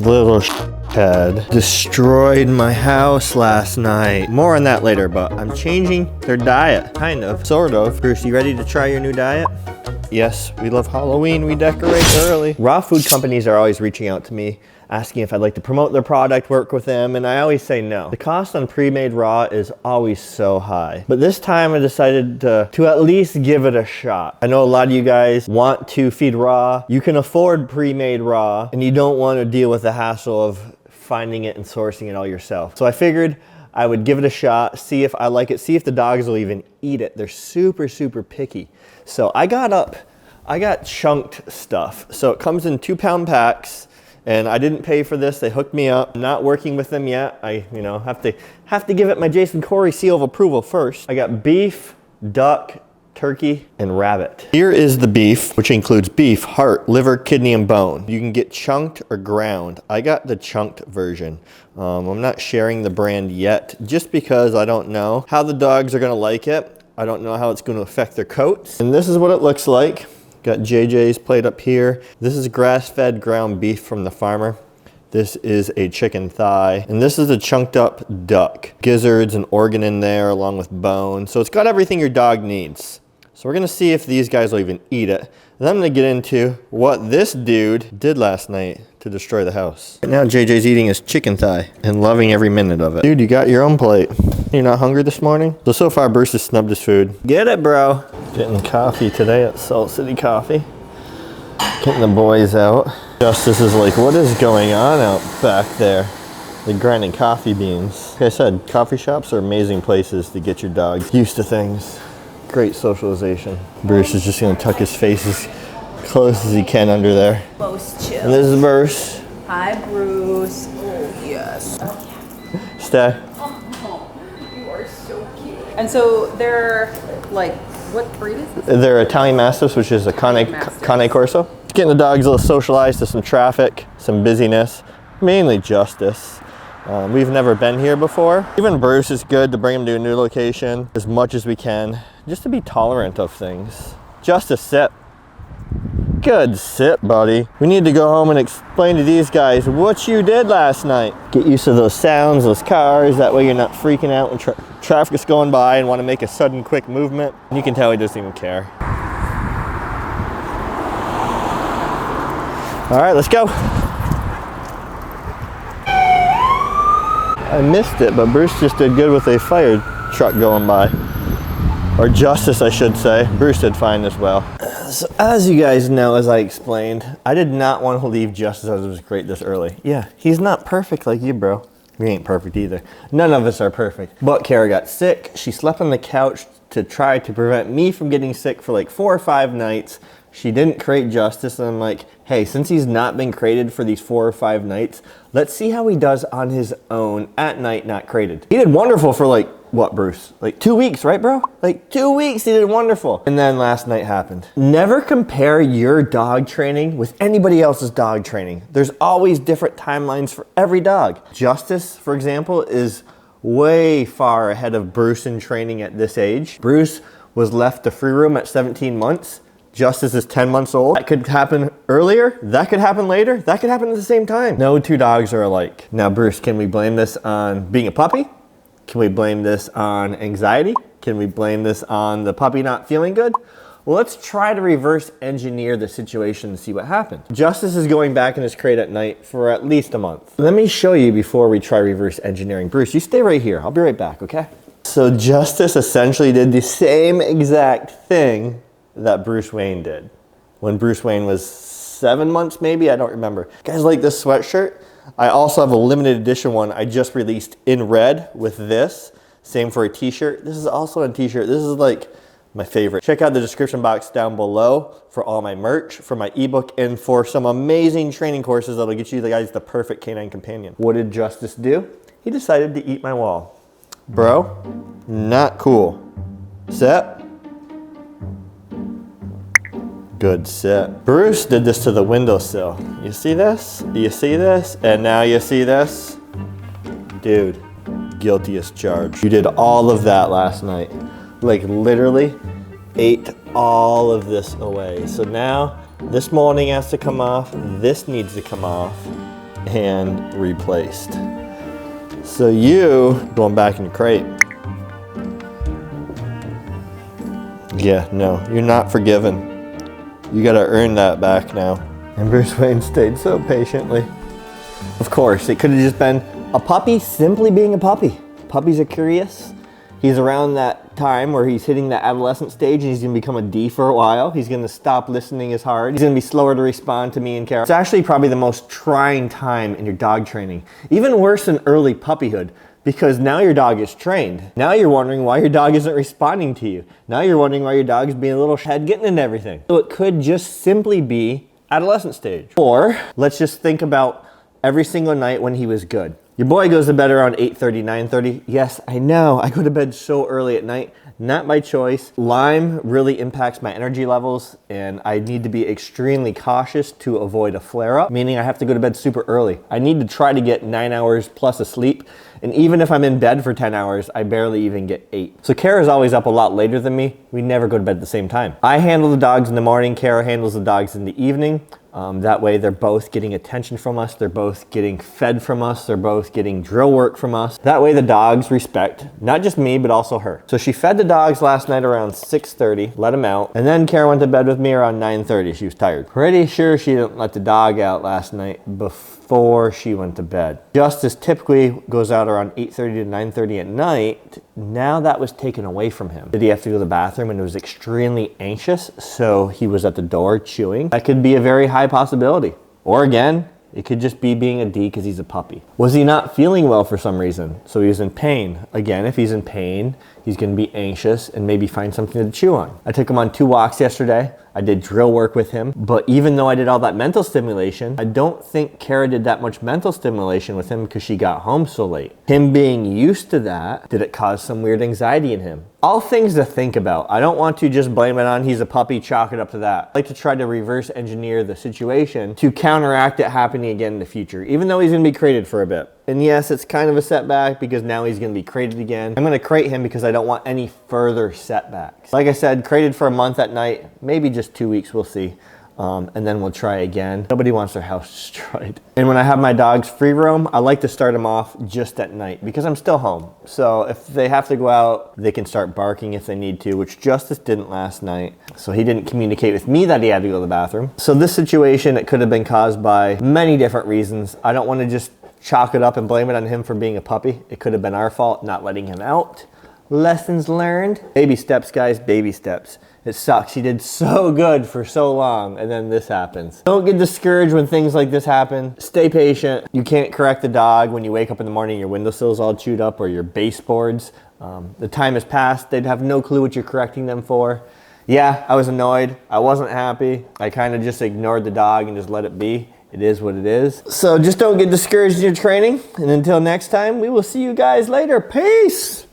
little head destroyed my house last night. More on that later, but I'm changing their diet. Kind of, sort of. Bruce, you ready to try your new diet? Yes, we love Halloween, we decorate early. Raw food companies are always reaching out to me, asking if I'd like to promote their product, work with them, and I always say no. The cost on pre-made raw is always so high. But this time I decided to at least give it a shot. I know a lot of you guys want to feed raw. You can afford pre-made raw, and you don't want to deal with the hassle of finding it and sourcing it all yourself. So I figured I would give it a shot, see if I like it, see if the dogs will even eat it. They're super, super picky. So I got chunked stuff. So it comes in 2-pound packs, and I didn't pay for this. They hooked me up. I'm not working with them yet. I, have to give it my Jason Corey seal of approval first. I got beef, duck, turkey, and rabbit. Here is the beef, which includes beef, heart, liver, kidney, and bone. You can get chunked or ground. I got the chunked version. I'm not sharing the brand yet, just because I don't know how the dogs are gonna like it. I don't know how it's gonna affect their coats. And this is what it looks like. Got JJ's plate up here. This is grass-fed ground beef from the farmer. This is a chicken thigh. And this is a chunked up duck. Gizzards and organ in there along with bone. So it's got everything your dog needs. So we're gonna see if these guys will even eat it. And then I'm gonna get into what this dude did last night to destroy the house. Right now JJ's eating his chicken thigh and loving every minute of it. Dude, you got your own plate. You're not hungry this morning? So far Bruce has snubbed his food. Get it, bro. Getting coffee today at Salt City Coffee. Getting the boys out. Justice is like, what is going on out back there? They're grinding coffee beans. Like I said, coffee shops are amazing places to get your dog used to things. Great socialization. Bruce is just gonna tuck his face as close as he can under there. Most chill. And this is Bruce. Hi, Bruce. Oh, yes. Stay. Oh, you are so cute. And so they're like, what breed is this? They're Italian Mastiffs, which is a Cane Corso. Getting the dogs a little socialized to some traffic, some busyness, mainly Justice. We've never been here before. Even Bruce is good to bring him to a new location as much as we can, just to be tolerant of things. Justice, sit. Good sit, buddy. We need to go home and explain to these guys what you did last night. Get used to those sounds, those cars, that way you're not freaking out when traffic is going by and want to make a sudden quick movement. You can tell he doesn't even care. All right, let's go. I missed it, but Bruce just did good with a fire truck going by. Or Justice, I should say. Bruce did fine as well. So as you guys know, as I explained, I did not want to leave Justice as it was great this early. Yeah, he's not perfect like you, bro. We ain't perfect either. None of us are perfect. But Kara got sick. She slept on the couch to try to prevent me from getting sick for like 4 or 5 nights. She didn't crate Justice, and I'm like, hey, since he's not been crated for these 4 or 5 nights, let's see how he does on his own at night, not crated. He did wonderful for like, what, Bruce? Like 2 weeks, right, bro? Like 2 weeks, he did wonderful. And then last night happened. Never compare your dog training with anybody else's dog training. There's always different timelines for every dog. Justice, for example, is way far ahead of Bruce in training at this age. Bruce was left to free roam at 17 months. Justice is 10 months old. That could happen earlier. That could happen later. That could happen at the same time. No 2 dogs are alike. Now, Bruce, can we blame this on being a puppy? Can we blame this on anxiety? Can we blame this on the puppy not feeling good? Well, let's try to reverse engineer the situation and see what happened. Justice is going back in his crate at night for at least a month. Let me show you before we try reverse engineering. Bruce, you stay right here. I'll be right back, okay? So Justice essentially did the same exact thing that Bruce Wayne did when Bruce Wayne was 7 months, maybe, I don't remember. You guys like this sweatshirt? I also have a limited edition one I just released in red with this. Same for a t-shirt. This is also a t-shirt. This is like my favorite. Check out the description box down below for all my merch, for my ebook, and for some amazing training courses that'll get you guys the perfect canine companion. What did Justice do? He decided to eat my wall. Bro, not cool. Sit. Good sit. Bruce did this to the windowsill. You see this? You see this? And now you see this? Dude, guilty as charged. You did all of that last night. Like literally ate all of this away. So now this molding has to come off. This needs to come off. and replaced. So you going back in the crate. Yeah, no, you're not forgiven. You gotta earn that back now. And Bruce Wayne stayed so patiently. Of course, it could have just been a puppy simply being a puppy. Puppies are curious. He's around that time where he's hitting that adolescent stage and he's gonna become a D for a while. He's gonna stop listening as hard. He's gonna be slower to respond to me and Kara. It's actually probably the most trying time in your dog training. Even worse than early puppyhood, because now your dog is trained. Now you're wondering why your dog isn't responding to you. Now you're wondering why your dog's being a little head getting into everything. So it could just simply be adolescent stage. Or let's just think about every single night when he was good. Your boy goes to bed around 8:30, 9:30. Yes, I know, I go to bed so early at night. Not by choice. Lyme really impacts my energy levels and I need to be extremely cautious to avoid a flare-up, meaning I have to go to bed super early. I need to try to get 9 hours plus of sleep. And even if I'm in bed for 10 hours, I barely even get 8. So Kara's always up a lot later than me. We never go to bed at the same time. I handle the dogs in the morning, Kara handles the dogs in the evening. That way they're both getting attention from us, they're both getting fed from us, they're both getting drill work from us. That way the dogs respect, not just me, but also her. So she fed the dogs last night around 6:30, let them out, and then Kara went to bed with me around 9:30, she was tired. Pretty sure she didn't let the dog out last night before she went to bed. Justice typically goes out around 8:30 to 9:30 at night. Now that was taken away from him. Did he have to go to the bathroom and was extremely anxious, so he was at the door chewing? That could be a very high possibility. Or again, it could just be being a D because he's a puppy. Was he not feeling well for some reason? So he was in pain. Again, if he's in pain, he's going to be anxious and maybe find something to chew on. I took him on 2 walks yesterday. I did drill work with him, but even though I did all that mental stimulation, I don't think Kara did that much mental stimulation with him because she got home so late. Him being used to that, did it cause some weird anxiety in him? All things to think about. I don't want to just blame it on he's a puppy, chalk it up to that. I like to try to reverse engineer the situation to counteract it happening again in the future, even though he's gonna be crated for a bit. And yes, it's kind of a setback because now he's gonna be crated again. I'm gonna crate him because I don't want any further setbacks. Like I said, crated for a month at night, maybe just 2 weeks, we'll see. And then we'll try again. Nobody wants their house destroyed. And when I have my dogs free roam, I like to start them off just at night because I'm still home. So if they have to go out, they can start barking if they need to, which Justice didn't last night. So he didn't communicate with me that he had to go to the bathroom. So this situation, it could have been caused by many different reasons. I don't want to just chalk it up and blame it on him for being a puppy. It could have been our fault not letting him out. Lessons learned. Baby steps, guys, baby steps. It sucks. He did so good for so long, and then this happens. Don't get discouraged when things like this happen. Stay patient. You can't correct the dog when you wake up in the morning, your windowsill's all chewed up or your baseboards. The time has passed. They'd have no clue what you're correcting them for. Yeah, I was annoyed. I wasn't happy. I kind of just ignored the dog and just let it be. It is what it is. So just don't get discouraged in your training. And until next time, we will see you guys later. Peace!